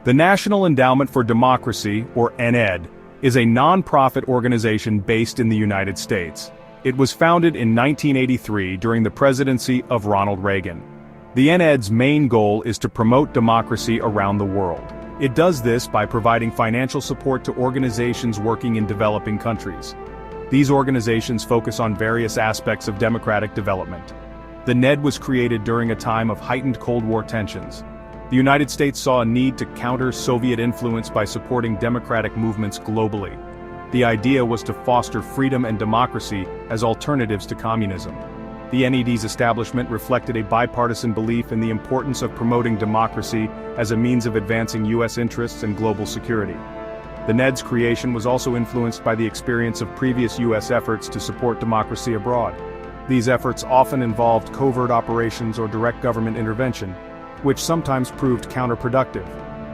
The National Endowment for Democracy, or NED, is a non-profit organization based in the United States. It was founded in 1983 during the presidency of Ronald Reagan. The NED's main goal is to promote democracy around the world. It does this by providing financial support to organizations working in developing countries. These organizations focus on various aspects of democratic development. The NED was created during a time of heightened Cold War tensions. The United States saw a need to counter Soviet influence by supporting democratic movements globally. The idea was to foster freedom and democracy as alternatives to communism. The NED's establishment reflected a bipartisan belief in the importance of promoting democracy as a means of advancing U.S. interests and global security. The NED's creation was also influenced by the experience of previous U.S. efforts to support democracy abroad. These efforts often involved covert operations or direct government intervention, which sometimes proved counterproductive.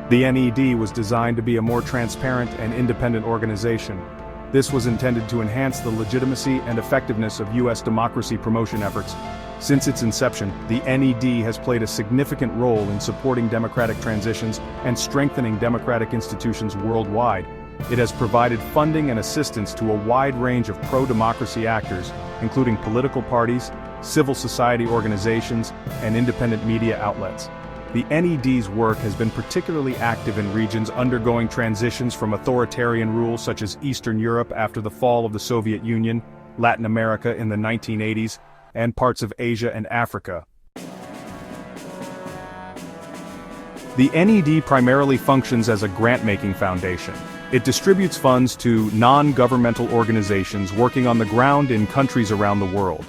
The NED was designed to be a more transparent and independent organization. This was intended to enhance the legitimacy and effectiveness of U.S. democracy promotion efforts. Since its inception, the NED has played a significant role in supporting democratic transitions and strengthening democratic institutions worldwide. It has provided funding and assistance to a wide range of pro-democracy actors, including political parties, civil society organizations, and independent media outlets. The NED's work has been particularly active in regions undergoing transitions from authoritarian rule such as Eastern Europe after the fall of the Soviet Union, Latin America in the 1980s, and parts of Asia and Africa. The NED primarily functions as a grant-making foundation. It distributes funds to non-governmental organizations working on the ground in countries around the world.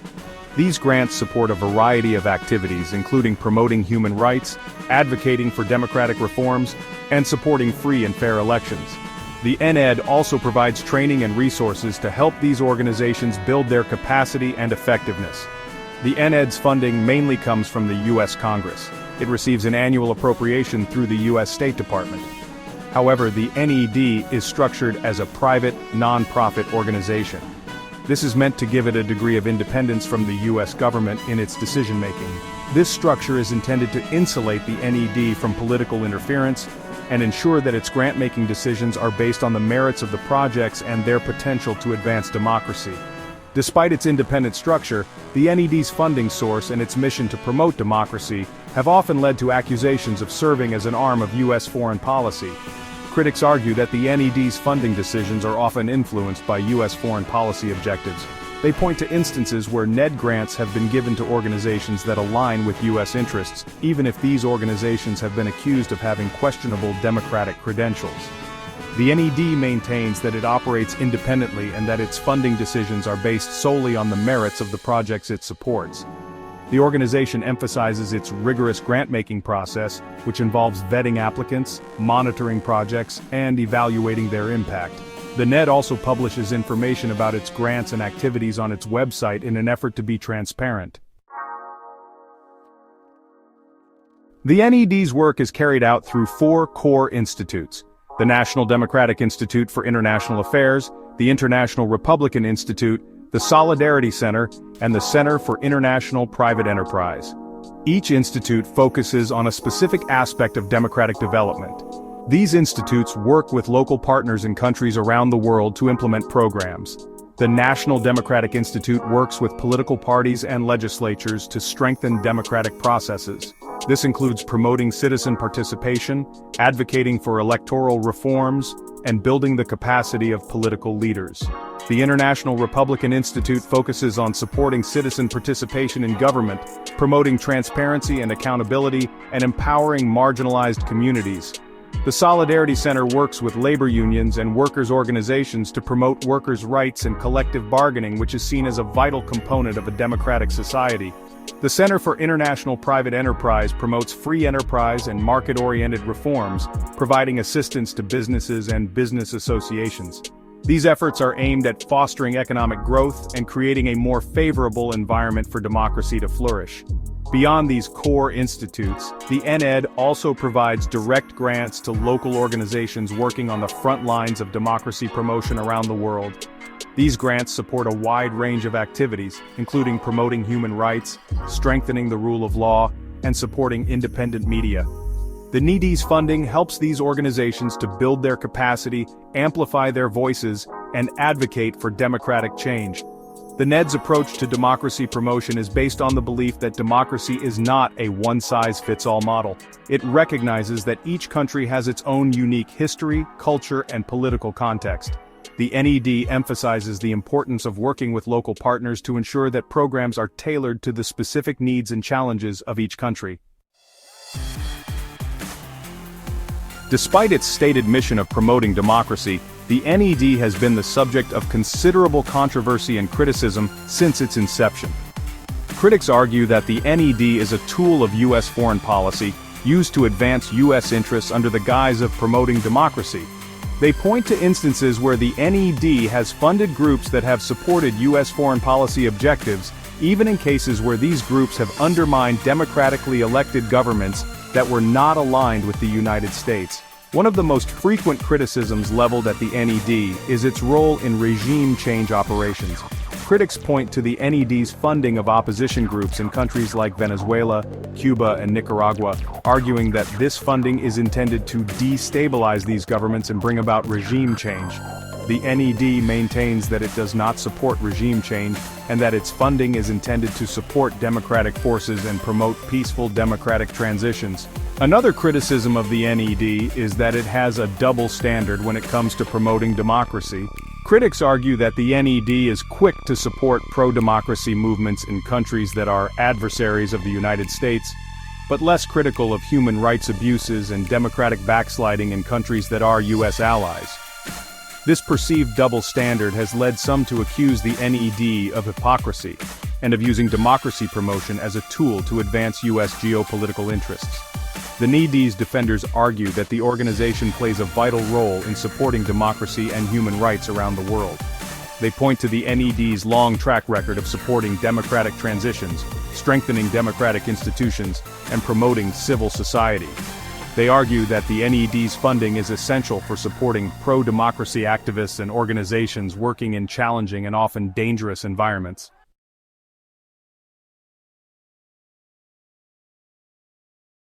These grants support a variety of activities including promoting human rights, advocating for democratic reforms, and supporting free and fair elections. The NED also provides training and resources to help these organizations build their capacity and effectiveness. The NED's funding mainly comes from the U.S. Congress. It receives an annual appropriation through the U.S. State Department. However, the NED is structured as a private, non-profit organization. This is meant to give it a degree of independence from the U.S. government in its decision-making. This structure is intended to insulate the NED from political interference and ensure that its grant-making decisions are based on the merits of the projects and their potential to advance democracy. Despite its independent structure, the NED's funding source and its mission to promote democracy have often led to accusations of serving as an arm of U.S. foreign policy. Critics argue that the NED's funding decisions are often influenced by U.S. foreign policy objectives. They point to instances where NED grants have been given to organizations that align with U.S. interests, even if these organizations have been accused of having questionable democratic credentials. The NED maintains that it operates independently and that its funding decisions are based solely on the merits of the projects it supports. The organization emphasizes its rigorous grant-making process, which involves vetting applicants, monitoring projects, and evaluating their impact. The NED also publishes information about its grants and activities on its website in an effort to be transparent. The NED's work is carried out through 4 core institutes: the National Democratic Institute for International Affairs, the International Republican Institute, the Solidarity Center, and the Center for International Private Enterprise. Each institute focuses on a specific aspect of democratic development. These institutes work with local partners in countries around the world to implement programs. The National Democratic Institute works with political parties and legislatures to strengthen democratic processes. This includes promoting citizen participation, advocating for electoral reforms, and building the capacity of political leaders. The International Republican Institute focuses on supporting citizen participation in government, promoting transparency and accountability, and empowering marginalized communities. The Solidarity Center works with labor unions and workers' organizations to promote workers' rights and collective bargaining, which is seen as a vital component of a democratic society. The Center for International Private Enterprise promotes free enterprise and market-oriented reforms, providing assistance to businesses and business associations. These efforts are aimed at fostering economic growth and creating a more favorable environment for democracy to flourish. Beyond these core institutes, the NED also provides direct grants to local organizations working on the front lines of democracy promotion around the world. These grants support a wide range of activities, including promoting human rights, strengthening the rule of law, and supporting independent media. The NED's funding helps these organizations to build their capacity, amplify their voices, and advocate for democratic change. The NED's approach to democracy promotion is based on the belief that democracy is not a one-size-fits-all model. It recognizes that each country has its own unique history, culture, and political context. The NED emphasizes the importance of working with local partners to ensure that programs are tailored to the specific needs and challenges of each country. Despite its stated mission of promoting democracy, the NED has been the subject of considerable controversy and criticism since its inception. Critics argue that the NED is a tool of U.S. foreign policy, used to advance U.S. interests under the guise of promoting democracy. They point to instances where the NED has funded groups that have supported U.S. foreign policy objectives, even in cases where these groups have undermined democratically elected governments that were not aligned with the United States. One of the most frequent criticisms leveled at the NED is its role in regime change operations. Critics point to the NED's funding of opposition groups in countries like Venezuela, Cuba, and Nicaragua, arguing that this funding is intended to destabilize these governments and bring about regime change. The NED maintains that it does not support regime change, and that its funding is intended to support democratic forces and promote peaceful democratic transitions. Another criticism of the NED is that it has a double standard when it comes to promoting democracy. Critics argue that the NED is quick to support pro-democracy movements in countries that are adversaries of the United States, but less critical of human rights abuses and democratic backsliding in countries that are U.S. allies. This perceived double standard has led some to accuse the NED of hypocrisy, and of using democracy promotion as a tool to advance U.S. geopolitical interests. The NED's defenders argue that the organization plays a vital role in supporting democracy and human rights around the world. They point to the NED's long track record of supporting democratic transitions, strengthening democratic institutions, and promoting civil society. They argue that the NED's funding is essential for supporting pro-democracy activists and organizations working in challenging and often dangerous environments.